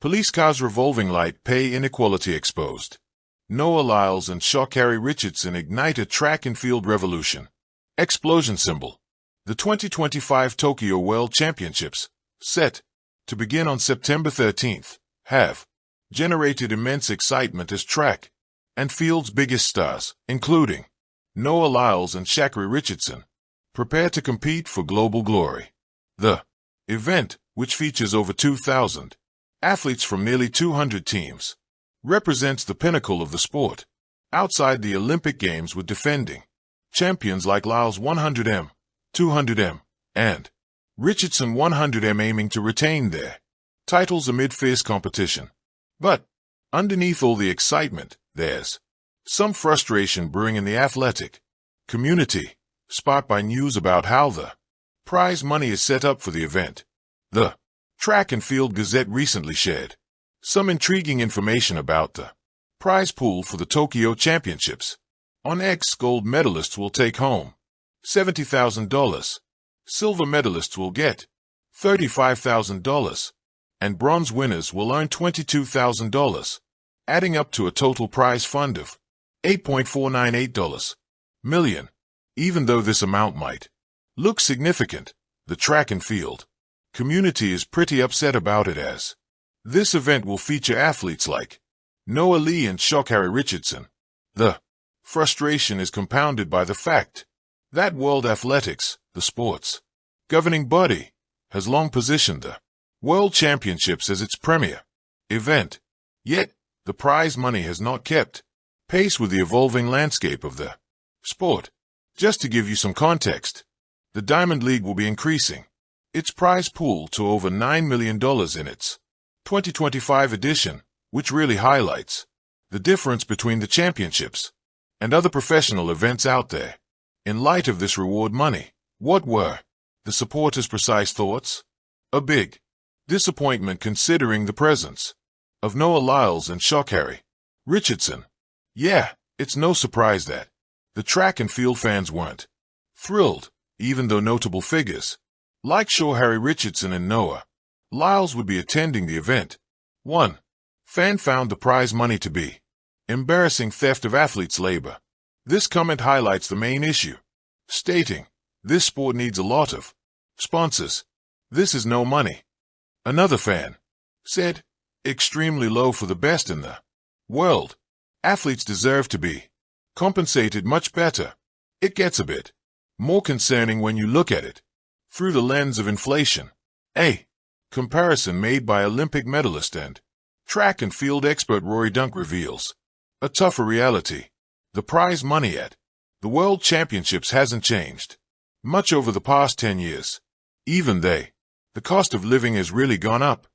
Police cars revolving light pay inequality exposed. Noah Lyles and Sha Carri Richardson ignite a track and field revolution. Explosion symbol. The 2025 Tokyo World Championships, set to begin on September 13th, have generated immense excitement as track and field's biggest stars, including Noah Lyles and Sha Carri Richardson, prepare to compete for global glory. The event, which features over 2,000 athletes from nearly 200 teams, represents the pinnacle of the sport, outside the Olympic Games, with defending champions like Lyles 100m, 200m, and Richardson 100m aiming to retain their titles amid fierce competition. But underneath all the excitement, there's some frustration brewing in the athletic community, sparked by news about how the prize money is set up for the event. The Track and Field Gazette recently shared some intriguing information about the prize pool for the Tokyo Championships. On X, gold medalists will take home $70,000, silver medalists will get $35,000, and bronze winners will earn $22,000, adding up to a total prize fund of $8.498 million. Even though this amount might look significant, the track and field community is pretty upset about it, as this event will feature athletes like Noah Lee and Sha Carri Richardson. The frustration is compounded by the fact that World Athletics, the sport's governing body, has long positioned the World Championships as its premier event, yet the prize money has not kept pace with the evolving landscape of the sport. Just to give you some context, the Diamond League will be increasing its prize pool to over $9 million in its 2025 edition, which really highlights the difference between the championships and other professional events out there. In light of this reward money, what were the supporters' precise thoughts? A big disappointment, considering the presence of Noah Lyles and Sha Carri Richardson. Yeah, it's no surprise that the track and field fans weren't thrilled, even though notable figures like Sha Carri Richardson and Noah Lyles would be attending the event. One fan found the prize money to be embarrassing theft of athletes' labor. This comment highlights the main issue, stating, "This sport needs a lot of sponsors. This is no money." Another fan said, "Extremely low for the best in the world. Athletes deserve to be compensated much better." It gets a bit more concerning when you look at it through the lens of inflation. A comparison made by Olympic medalist and track and field expert Rory Dunk reveals a tougher reality. The prize money at the World Championships hasn't changed much over the past 10 years. Even the cost of living has really gone up.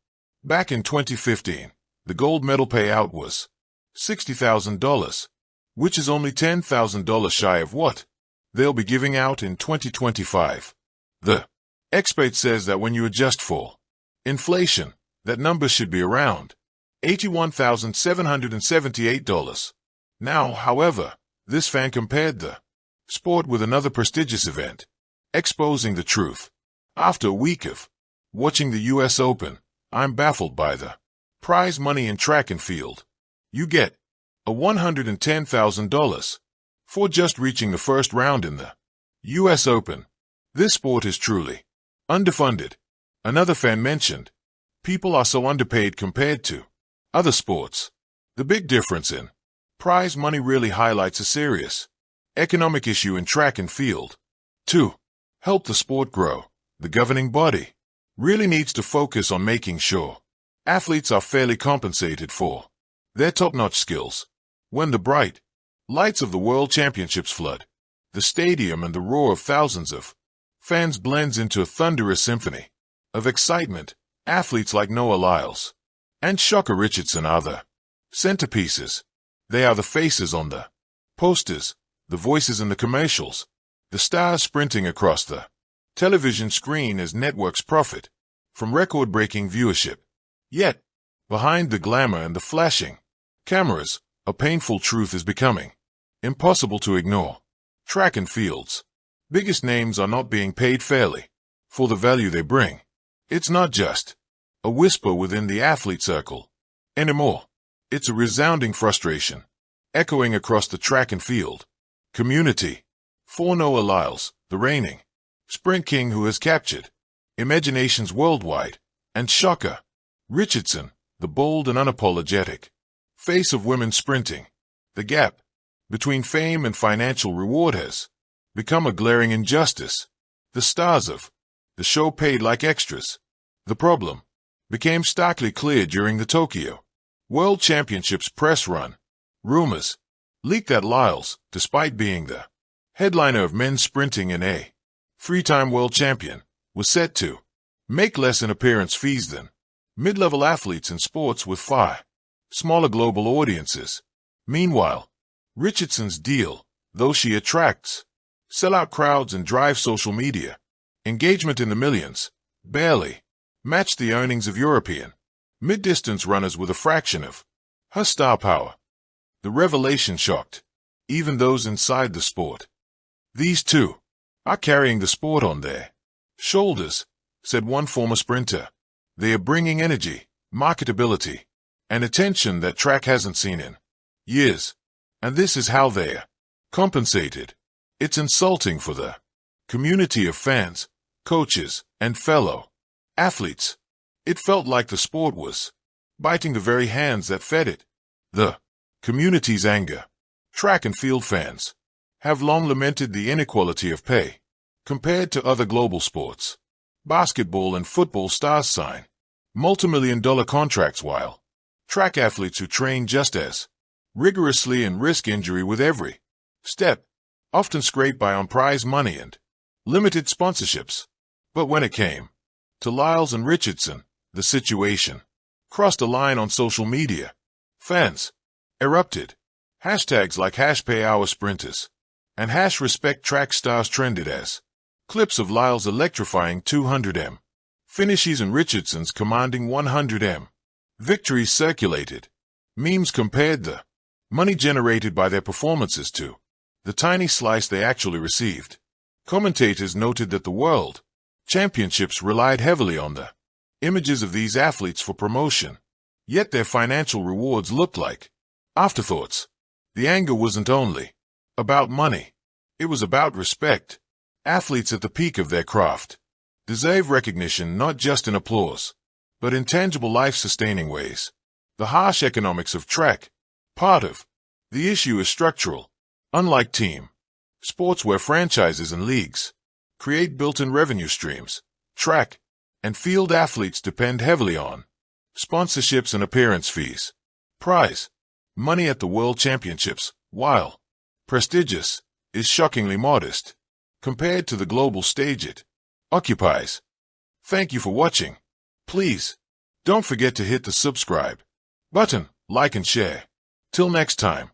Back in 2015, the gold medal payout was $60,000, which is only $10,000 shy of what they'll be giving out in 2025. The expert says that when you adjust for inflation, that number should be around $81,778. Now, however, this fan compared the sport with another prestigious event, exposing the truth. After a week of watching the US Open, I'm baffled by the prize money in track and field. You get a $110,000 for just reaching the first round in the US Open. This sport is truly underfunded. Another fan mentioned, "People are so underpaid compared to other sports." The big difference in prize money really highlights a serious economic issue in track and field. To help the sport grow, the governing body really needs to focus on making sure athletes are fairly compensated for their top-notch skills. When the bright lights of the World Championships flood the stadium and the roar of thousands of fans blends into a thunderous symphony of excitement, athletes like Noah Lyles and Sha Carri Richardson are the centerpieces. They are the faces on the posters, the voices in the commercials, the stars sprinting across the television screen as networks profit from record-breaking viewership. Yet, behind the glamour and the flashing cameras, a painful truth is becoming impossible to ignore. Track and field's biggest names are not being paid fairly for the value they bring. It's not just a whisper within the athlete circle. Anymore, it's a resounding frustration, echoing across the track and field community. For Noah Lyles, the reigning sprint king who has captured imaginations worldwide, and Sha Carri Richardson, the bold and unapologetic face of women's sprinting. The gap between fame and financial reward has become a glaring injustice. The stars of the show paid like extras. The problem became starkly clear during the Tokyo World Championships press run. Rumors leaked that Lyles, despite being the headliner of men's sprinting and a three-time world champion, was set to make less in appearance fees than mid-level athletes in sports with far smaller global audiences. Meanwhile, Richardson's deal, though she attracts sellout crowds and drives social media engagement in the millions, barely matched the earnings of European mid-distance runners with a fraction of her star power. The revelation shocked even those inside the sport. These two are carrying the sport on their shoulders, said one former sprinter. They are bringing energy, marketability, and attention that track hasn't seen in years. And this is how they're compensated. It's insulting for the community of fans, coaches, and fellow athletes. It felt like the sport was biting the very hands that fed it. The community's anger. Track and field fans have long lamented the inequality of pay compared to other global sports. Basketball and football stars sign multi-million-dollar contracts while track athletes who train just as rigorously and risk injury with every step often scrape by on prize money and limited sponsorships. But when it came to Lyles and Richardson, the situation crossed a line on social media. Fans erupted. Hashtags like #PayOurSprinters and #RespectTrack stars trended as clips of Lyles' electrifying 200m finishes and Richardson's commanding 100m victories circulated. Memes compared the money generated by their performances to the tiny slice they actually received. Commentators noted that the World Championships relied heavily on the images of these athletes for promotion, yet their financial rewards looked like afterthoughts. The anger wasn't only about money, it was about respect. Athletes at the peak of their craft deserve recognition not just in applause, but in tangible life-sustaining ways. The harsh economics of track, part of the issue is structural. Unlike team sports where franchises and leagues create built-in revenue streams, track and field athletes depend heavily on sponsorships and appearance fees. Prize money at the World Championships, while prestigious, is shockingly modest compared to the global stage it occupies. Thank you for watching. Please don't forget to hit the subscribe button, like and share. Till next time.